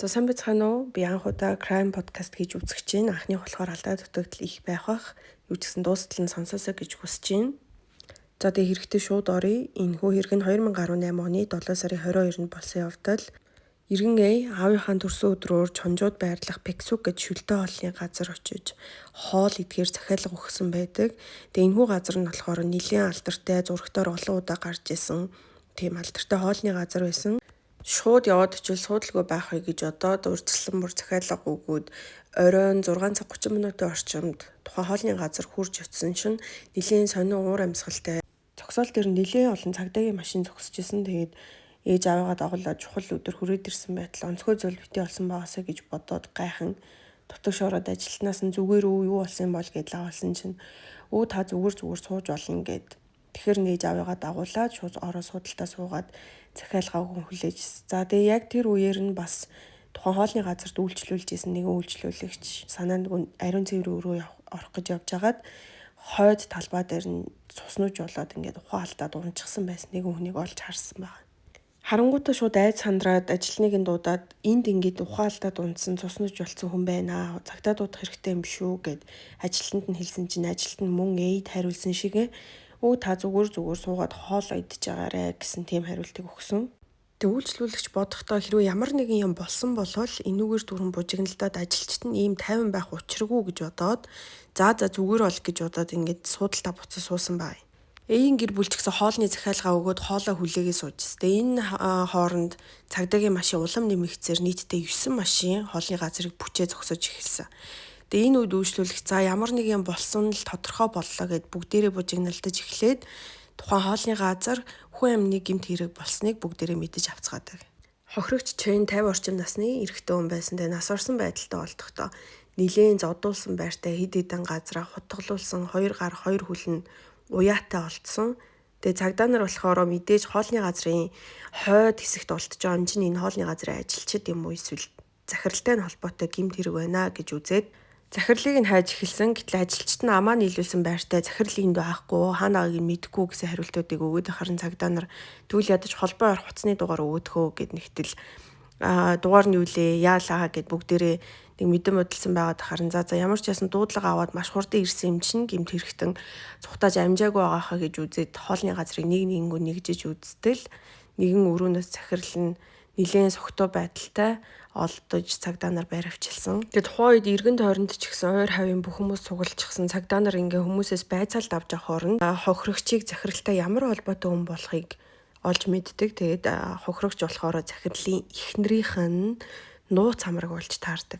За сайн байцгаана уу? Би анх удаа crime podcast хийж үзэж чинь. Анхны болохоор алдаа дутагдал их байх бах. Юу ч гэсэн дуустал нь сонсоосоо гэж хүсэж чинь. За тэгээ хэрэгтэй шууд оръё. Энэ хүү хэрэг нь 2018 оны 7 сарын 22-нд болсон явдал. Иргэн эй аавынхаа төрсөн өдрөөр чонжууд байрлах Пексук гэж шүлтэй хоолны газар очиж хоол идэхээр захиалга өгсөн байдаг. Тэгээ энэхүү газар нь болохоор нэлийн алдартай зурагтаар олон удаа гарч исэн тийм алдартай хоолны газар байсан. Шууд яваад очил суудалгүй байх вэ гэж одоод урьдчилсан бүр захиалга өгөөд оройн 6 цаг 30 минутын орчимд тухайн хоолны газар хурж очисон шин нэлийн сонин уур амьсгалтай. Зогсоол дээр нэлийн олон цагдаагийн машин зогсожсэн. Тэгээд ээж аваагаа дагуулад чухал өдөр хүрээд ирсэн байтал онцгой зүйл битий болсон байгаасаа гэж бодоод гайхан дутагш ороод ажилтнаас нь зүгээр юу болсон бол гэж лавалсан чинь та зүгээр сууж болно гэд. Тэгэхээр нээж аваагаа дагуулад шууд ороо суудалтаа суугаад захиалгаа хүлээж. За тэгээ яг тэр үеэр нь бас тухайн хоолны газарт үйлчлүүлж исэн нэгэн үйлчлүүлэгч санаанд ариун цэвэр рүү орох гэж явж хагаад хойд талбай дээр нь цуснууж болоод ингээд ухаан алдаад унчихсан байсан нэгэн хүнийг олж харсан байна. Харангуйтаа шууд айц сандраад ажилтныг нь дуудаад энд ингээд ухаан алдаад унтсан цуснууж болсон хүн байна. Цагтаа дуудах хэрэгтэй юм шүү гэд ажилтнанд нь хэлсэн чинь ажилтнаа мөн ээд хариулсан шигээ та зүгээр суугаад хоол идэж байгаарэ гэсэн тийм хариултыг өгсөн. Тэг үйлчлүүлэгч бодохдоо хэрвээ ямар нэгэн юм болсон болвол энүүгээр дөрөн бужигналдаад ажилчид нь ийм тайван байх учиргүй гэж бодоод за зүгээр бол гэж бодоод ингээд суудалтаа буцаж суусан бай. Эйн гэр бүл ч гэсэн хоолны захиалгаа өгөөд хоолоо хүлээгээ сууж. Тэгээ энэ хооронд цагдаагийн машин улам нэмэгцээр нийтдээ 9 машин хоолны газрыг бүчээ зогсож эхэлсэн. Тэгээ энэ үед үйлчлүүлэгч ямар нэг юм болсон л тодорхой боллоо гэд бүгдээрээ бужигналдаж эхлээд тухайн хоолны газар хүн амны гэмт хэрэг болсныг бүгдээрээ мэдэж авцгаадаг. Хохирогч Чэн 50 орчим насны эрэгтэй хүн байсан. Тэгээ нас орсон байдалтай болдохдоо нилийн зодуулсан байртай хэд хэдэн газраа хутгалуулсан 2 гар 2 хөл нь уяатай олдсон. Тэгээ цагдаа нар болохоор мэдээж хоолны газрын хойд хэсэгт олдож байгаа юм чинь энэ хоолны газрын ажилчид юм уу эсвэл захиралтай нь холбоотой гэмт хэрэг байна гэж үзээд захирлыг нь хайж эхэлсэн. Гэтэл ажилчид нь амаа нийлүүлсэн байртай захирлыг энд байхгүй хаанааг нь мэдэхгүй гэсэн хариултуудыг өгөөд харин цагдаа нар тэгвэл ядаж холбоо орох хуцсны дугаар өгөөдхөө гэд нэгтэл дугаар нь юу лээ яалаа гэд бүгдээрээ нэг мэдэн бодолсон байгаад харин за ямар ч ясан дуудлага аваад маш хурдан ирсэн юм чинь гэмт хэрэгтэн цухтааж амжаагүй байгаахаа гэж үзээд хоолны газрыг нэгнгүү нэгжиж үздэл нэгэн өрөөнөөс захирал нь нилээн согтуу байдалтай олдож цагдаа нар байравчилсан. Тэгээд тухайн үед эргэн тойронд ч гэсэн ойр хавийн бүх хүмүүс сугалчихсан. Цагдаа нар ингээ хүмүүсээс байцаалт авч авах хооронд хохирогчийг захиралтай ямар холбоотой хүн болохыг олж мэддэг. Тэгээд хохирогч болохоор захирлын эхнэрийнх нь нууц амраг болж таардаг.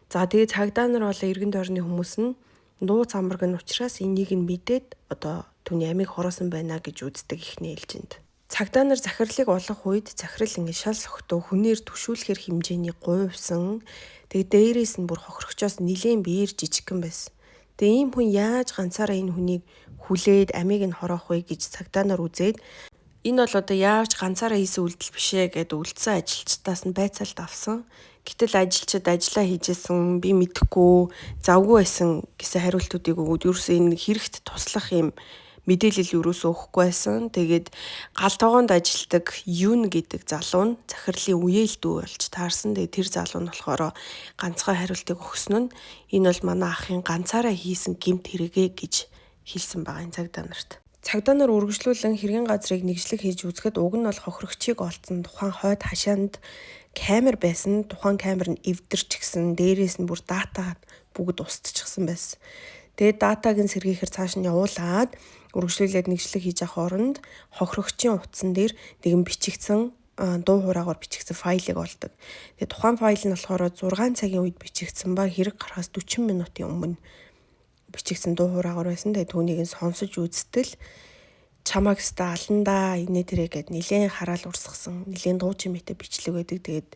За тэгээд цагдаа нар болоо эргэн тойрны хүмүүс нь нууц амраг нь учраас энийг нь мэдээд түүний амийг хороосон байна гэж үздэг ихний ээлжинд. Цагдаа нар захирлыг олох үед захирал ингэ шал согтуу хүнээр түшүүлэхэр хэмжээний гуйвсан. Тэгээ дээрээс нь бүр хохирогчоос нилийн биер жижигхэн байсан. Тэгээ ийм хүн яаж ганцаараа энэ хүнийг хүлээд амийг нь хороох вэ гэж цагдаа нар үзээд энэ бол яавч ганцаараа хийсэн үйлдэл бишээ гэд үлдсэн ажилчдаас нь байцаалт авсан. Гэтэл ажилчид ажиллаа хийжсэн би мэдэхгүй завгүй байсан гэсэн хариултуудыг өгөөд ерөөсөө энэ хэрэгт туслах юм мэдээлэл юусоо өгөхгүй байсан. Тэгээд гал тогоонд ажилладаг Юн гэдэг залуу нь захирлын үеэлдүү болж таарсан. Тэгээд тэр залуу нь болохоор ганцхан хариултыг өгсөн нь энэ бол манай ахын ганцаараа хийсэн гэмт хэрэгэ гэж хэлсэн байгаа энэ цагдаа нарт. Цагдаа нар үргэлжлүүлэн хэргийн газрыг нэгжлэг хийж үзэхэд уг нь бол хохирогчийг олцсон тухайн хойд хашаанд камер байсан. Тухайн камер нь эвдэрч гисэн дээрээс нь бүр дата бүгд устчихсан байсан. Тэгээд датаг нь сэргийхэр цааш нь явуулаад үргэлжлүүлээд нэгжлэг хийж авах оронд хохирогчийн утсан дээр нэгэн бичигдсэн дуу хураагаар бичигдсэн файлыг олдог. Тэгээд тухайн файл нь болохоор 6 цагийн үед бичигдсэн ба хэрэг гарахаас 40 минутын өмнө бичигдсэн дуу хураагаар байсан. Тэгээд түүнийг нь сонсож үзтэл чамаг ста аландаа инээ тэрэ гэд нилээн хараал урсгасан нилээн дуу чимээтэй бичлэг байдаг. Тэгээд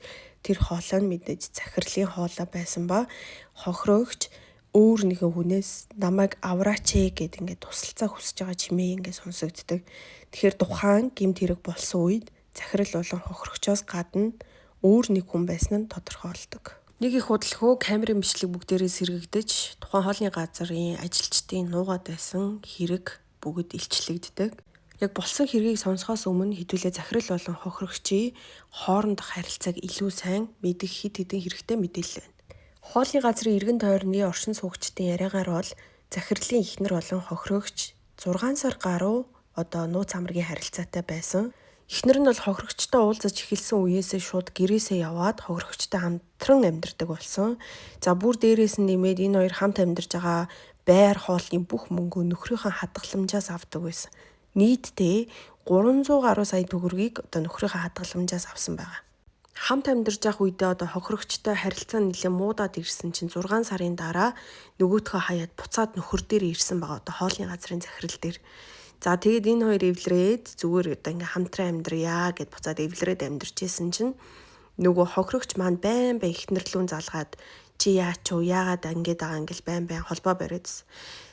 тэр хоолой нь мэдээж захирлын хоолой байсан ба хохирогч өөр нэгэн хүнээс намайг авраач гэд ингээд тусалцаа хүсэж байгаа чимээ ингээд сонсогддог. Тэгэхээр тухайн гэмт хэрэг болсон үед захирал болон хохирогчоос гадна өөр нэг хүн байсан нь тодорхойлдог. Нэг их худалдаа камерын бичлэг бүгдээрээ сэргэгдэж тухайн хоолны газрын ажилчдын нуугаад байсан хэрэг бүгд илчлэгддэг. Яг болсон хэргийг сонсохоос өмнө хэдүүлээ захирал болон хохирогчийн хоорондох харилцааг илүү сайн мэдэх хэд хэдэн хэрэгтэй мэдээлэл байна. Хоолны газрын эргэн тойрны оршин суугчдын яриагаар бол захирлын эхнэр болон хохирогч 6 сар гаруй нууц амрагийн харилцаатай байсан. Эхнэр нь бол хохирогчтой уулзаж эхэлсэн үеэсээ шууд гэрээсээ яваад хохирогчтой хамтран амьдардаг болсон. За бүр дээрээс нь нэмээд энэ хоёр хамт амьдарж байгаа байр хоолны бүх мөнгөө нөхрийнхөө хадгаламжаас авдаг байсан. Нийтдээ 300 гаруй сая төгрөгийг нөхрийнхөө хадгаламжаас авсан байгаа. Хамт амьдарч явах үедээ хохирогчтой харилцаа нэлээд муудаад ирсэн чинь 6 сарын дараа нөгөөтгөө хаяад буцаад нөхөр дээр ирсэн байгаа хоолны газрын захирал дээр. За тэгээд энэ хоёр эвлэрээд зүгээр ингээ хамтран амьдрья гэд буцаад эвлэрээд амьдарч исэн чинь нөгөө хохирогч маань байн ихнэрлүүн залгаад чи яач уу яагаад ингээд байгаа ингээл байн холбоо бариадс.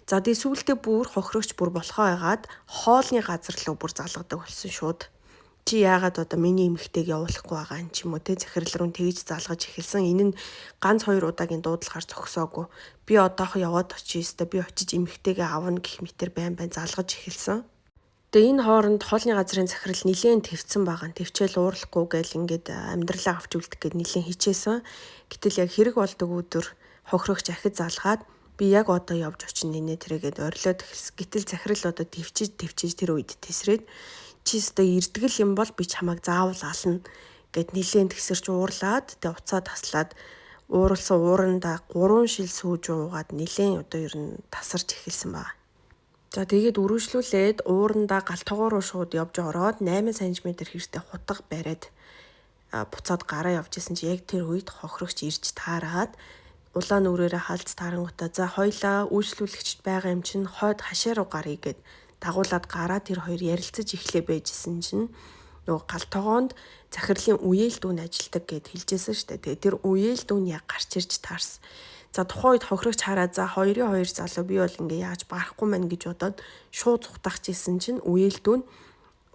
За тэгээд сүүлдээ бүр хохирогч бүр болохоо байгаад хоолны газар руу бүр залгадаг болсон шууд. Чи яагаад миний эмэгтэйг явуулахгүй байгаа юм ч юм уу те захирал руу тэгж залгаж эхэлсэн. Энэ нь ганц 2 удаагийн дуудлагаар зогсоогүй. Би одоохон яваад очиж өстой би очиж эмэгтэйгээ авна гэх мэтэр байн залгаж эхэлсэн. Тэгээ энэ хооронд хоолны газрын захирал нилээн твцсэн байгаа. Твчээл уурлахгүй гээл ингээд амьдралаа авч үлдэх гээд нилээн хичээсэн. Гэтэл яг хэрэг болдог өдөр хохирогч ахид залгаад би яг явж очино нэ тэрэгээд орилоод эхэлсэн. Гэтэл захирал твчиж тэр үед тесрээд чи өстой ирдгэл юм бол би чамайг заавал ална гэд нилээн тгсэрч уурлаад тэгээ уцаа таслаад уурлсан уурандаа 3 шил сүүж уугаад нилээн ер нь тасарч эхэлсэн байна. За тэгээд үргэлжлүүлээд уурандаа галтгоо руу шууд явж ороод 8 см хэрэгтэй хутга бариад буцаад гараа явж исэн чи яг тэр үед хохирогч ирж таараад улаан нүрээрээ халз тарангуудаа за хоёлаа үйлчлүүлэгчд байгаа юм чинь хойд хашаа руу гарыг гэд дагуулад гараа тэр хоёр ярилцаж эхлэе байжсэн чинь нөгөө галтгоонд захирлын үеэл дүүн ажилдаг гэд хэлжсэн шүү дээ. Тэгээ тэр үеэл дүүн яг гарч ирж таарсан. За тухайн үед хохирогч хараад за хоёрын хоёр залуу би бол ингээ яаж барахгүй мэн гэж бодоод шууд цухтагч исэн чинь үеэл дүүн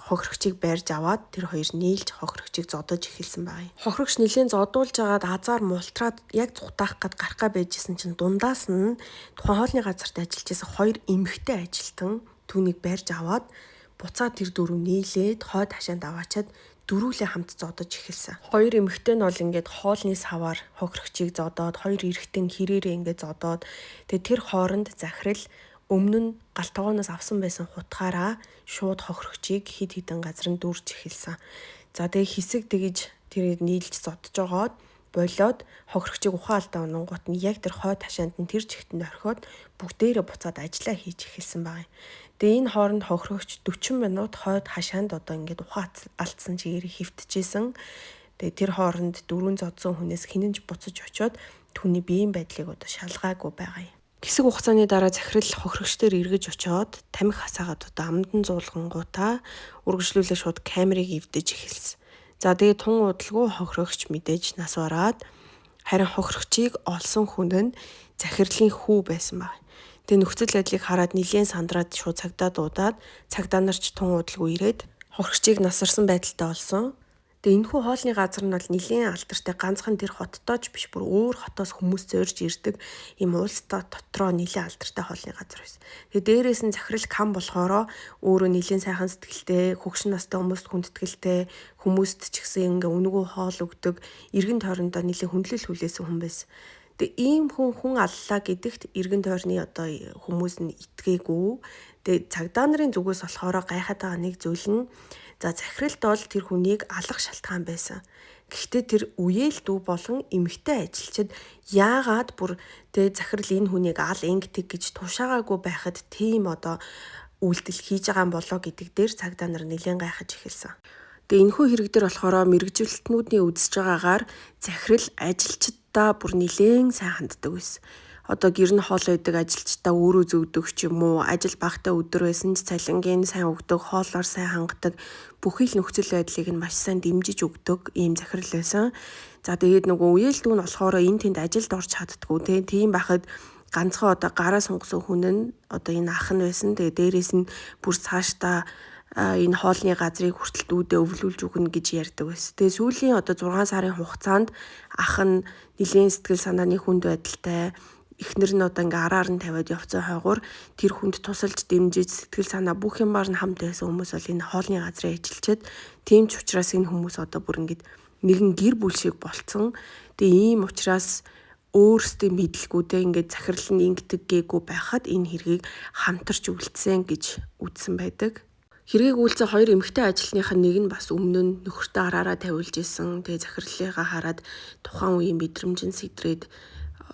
хохирогчийг барьж аваад тэр хоёр нийлж хохирогчийг зодож эхэлсэн байна. Хохирогч нэлээд зодуулж агаад азар мултраад яг цухтаах гээд гарах га байжсэн чинь дундаас нь тухайн хоолны газарт ажиллаж байсан 2 эмэгтэй ажилтан түүнийг барьж аваад буцаад тэр дөрөв нийлээд хойд хашаанд аваачаад дөрүүлээ хамт зодож эхэлсэн. 2 эмэгтэй нь бол ингээд хоолны саваар хохирогчийг зодоод 2 эрэгтэн хэрээрээ ингээд зодоод тэгээ тэр хооронд захирал өмнө нь галтгооноос авсан байсан хутгаараа шууд хохирогчийг хид хідэн газар нь дүүрч эхэлсэн. За тэгээ хэсэг тэгж тэр нийлж зодож жогоод болоод хохирогчийг ухаан алдаа унангууд нь яг тэр хойд хашаанд нь тэр чигтэнд орхиод бүгдээрээ буцаад ажиллаа хийж эхэлсэн байна. Тэгээ энэ хооронд хохирогч 40 минут хойд хашаанд ингээд ухаан алдсан чигээр хөвтөжсэн. Тэгээ тэр хооронд 4 зодсон хүнээс хинэнж буцаж очиод түүний биеийн байдлыг шалгаагүй байгаа юм. Хэсэг хугацааны дараа захирал хохирогч дээр эргэж очиод тамхи хасаагаад амдан зуулгангуудаа үргэлжлүүлээ шууд камерыг эвдэж эхэлсэн. За тэгээ тун удалгүй хохирогч мэдээж нас бараад харин хохирогчийг олсон хүн нь захирлын хүү байсан баг. Тэгээ нөхцөл байдлыг хараад нилээн сандраад шууд цагдаа дуудаад цагдаа нар ч тун удалгүй ирээд хохирогчийг насарсан байдалтай олсон. Тэгээ энэхүү хоолны газар нь бол нилээн алдартай ганцхан тэр хоттооч биш бүр өөр хотоос хүмүүс зорж ирдэг ийм уулстай дотроо нилээн алдартай хоолны газар байсан. Тэгээ дээрээс нь захирал кам болохоро өөрөө нилээн сайхан сэтгэлтэй, хөгшин настай хүмүүст хүндэтгэлтэй, хүмүүст ч гэсэн ингээ өнгөө хоол өгдөг, эргэн тойрондоо нилээн хүндлэл хүлээсэн хүн байсан. Тэгээ ийм хүн аллаа гэдэгт эргэн тойрны хүмүүс нь итгээгүй. Тэгээ цагдаа нарын зүгээс болохоор гайхаад байгаа нэг зүйл нь за захиралд бол тэр хүнийг алах шалтгаан байсан. Гэхдээ тэр үеэл дүү болон эмэгтэй ажилчид яагаад бүр тэгээ захирал энэ хүнийг ал ингэдэг гэж тушаагаагүй байхад тийм үйлдэл хийж байгаа юм болоо гэдэг дээр цагдаа нар нэлээд гайхаж эхэлсэн. Тэгээ энэхүү хэрэг дээр болохоор мэргэжилтнүүдийн үзэж байгаагаар захирал ажилчдаа бүр нэлээд сайн ханддаг байсан. Гэр нь хоол өгдөг ажилчдаа өөрөө зөвдөг ч юм уу, ажил багтаа өдөр байсан ч цалингийн сайн өгдөг, хоолоор сайн хангадаг, бүхий л нөхцөл байдлыг нь маш сайн дэмжиж өгдөг ийм захирал байсан. За тэгээд нөгөө үеэл дүү нь болохоор энэ тэнд ажилд орж чаддгүй тийм байхад ганцхан гараа сунгасан хүн нь энэ ах нь байсан. Тэгээд дээрээс нь бүр цаашдаа энэ хоолны газрыг хүртэл дүүдээ өвлүүлж өгнө гэж ярьдаг байсан. Тэгээ сүүлийн 6 сарын хугацаанд ах нь нэлээд сэтгэл санааны хүнд байдалтай эхнэр нь одоо ингээ араар нь тавиад явцсан хойгоор тэр хүнд тусалж дэмжиж сэтгэл санаа бүх юмар нь хамт байсан хүмүүс бол энэ хоолны газрын ажилчид. Тийм ч учраас энэ хүмүүс одоо бүр ингээд нэгэн гэр бүл шиг болцсон. Тэгээ ийм учраас өөрсдөө мэдлгүүдээ ингээд захирал нь ингэдэг гээгүй байхад энэ хэргийг хамтарч үлдсэн гэж үзсэн байдаг. Хэргийг үйлцэн хоёр эмэгтэй ажилтныхаа нэг нь бас өмнө нь нөхөртөө араараа тавиулж исэн. Тэгээ захирлынхаа хараад тухайн үеийн мэдрэмж нь сэтрээд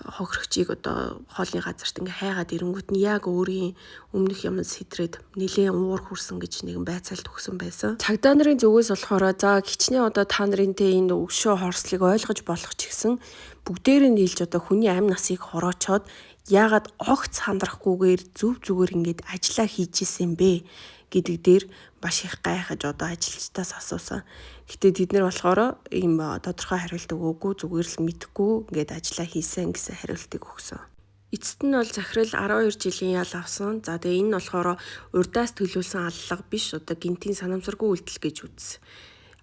хохирогчийг одоо хоолны газарт ингээ хайгаад ирэнгүүт нь яг өөрийн өмнөх юм сэтрээд нэлээд уур хүрсэн гэж нэгэн байцаалт өгсөн байсан. Цагдаа нарын зүгээс болохоор за хичнээн одоо та нарын тэ энэ өшөө хорслыг ойлгож болох ч гэсэн бүгдээр нь нийлж одоо хүний амь насыг хороочоод яагаад огц хандрахгүйгээр зүгээр ингээд ажиллаа хийж исэн бэ гэдэг дээр маш их гайхаж одоо ажилчдаас асуусан. Гэтэ тэд нар болохоор ийм тодорхой хариулт өгөөгүй зүгээр л мэдхгүй ингээд ажиллаа хийсэн гэсэн хариултыг өгсөн. Эцэст нь бол захирал 12 жилийн ял авсан. За тэгээ энэ нь болохоор урдаас төлөвлөсөн аллага биш одоо гинтийн санамсаргүй үйлдэл гэж үзсэн.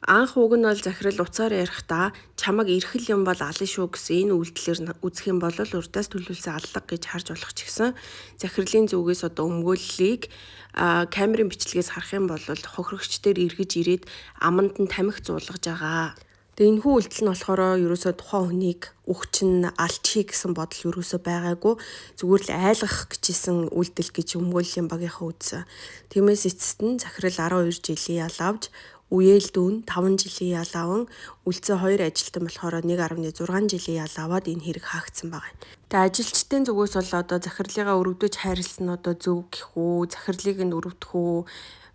Анх уг нь бол захирал уцаар ярихдаа чамаг эрхэл юм бол алан шүү гэсэн энэ үйлдэлээр үзэх юм бол урдаас төлөвлөсөн аллага гэж харж болох ч гэсэн захирлын зүгээс одоо өмгөөллийг камерын бичлэгээс харах юм бол хохирогч дээр эргэж ирээд аманд нь тамхи зуулгаж байгаа. Тэгээ энэ хүү үйлдэл нь болохоор ерөөсөө тухайн хүнийг өгчин алчхий гэсэн бодол ерөөсөө байгаагүй зүгээр л айлгах гэжсэн үйлдэл гэж өмгөөллийн багийнхаа үзсэн. Тиймээс эцэст нь захирал 12 жилийн ял авч үеэл дүүн 5 жилийн ял аван үлцэн 2 ажилтан болохоор 1.6 жилийн ял аваад энэ хэрэг хаагдсан байгаа. Тэгээ ажилчдын зүгээс бол одоо захирлыгаа өрөвдөж хайрлсан нь одоо зөв гэх үү, захирлыг нь өрөвдөх үү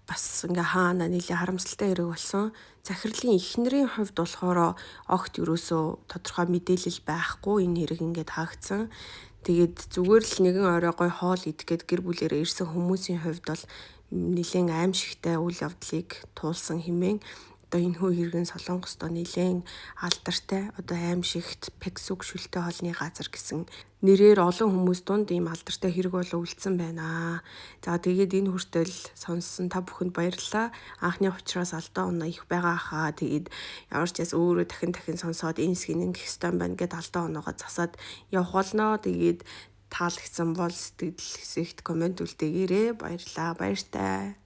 бас ингээ хаана нийлээ харамсалтай хэрэг болсон. Захирлын эхнэрийн хувьд болохоор огт ерөөсөө тодорхой мэдээлэл байхгүй энэ хэрэг ингээд хаагдсан. Тэгээд зүгээр л нэгэн орой гой хоол идэхэд гэр бүлээрээ ирсэн хүмүүсийн хувьд бол нэлээд аимшигтай үйл явдлыг туулсан хэмээн одоо энэ хүү хэрэгэн Солонгост нэлээд алдартай одоо аимшигт Пексүг шүлтэй хоолны газар гэсэн нэрээр олон хүмүүс дунд ийм алдартай хэрэг бол үлдсэн байна. За тэгээд энэ хүртэл сонссон та бүхэнд баярлалаа. Анхны учраас алдаа оноо их байгаа хаа. Тэгээд ямар ч яс өөрөө дахин сонсоод энэ хэсгийг ингэх ёстой байна гэдээ алдаа оноогоо засаад явах болно. Тэгээд таалагдсан бол сэтгэл хэсэгт комент үлдээгээрэй. Баярлалаа. Баяртай.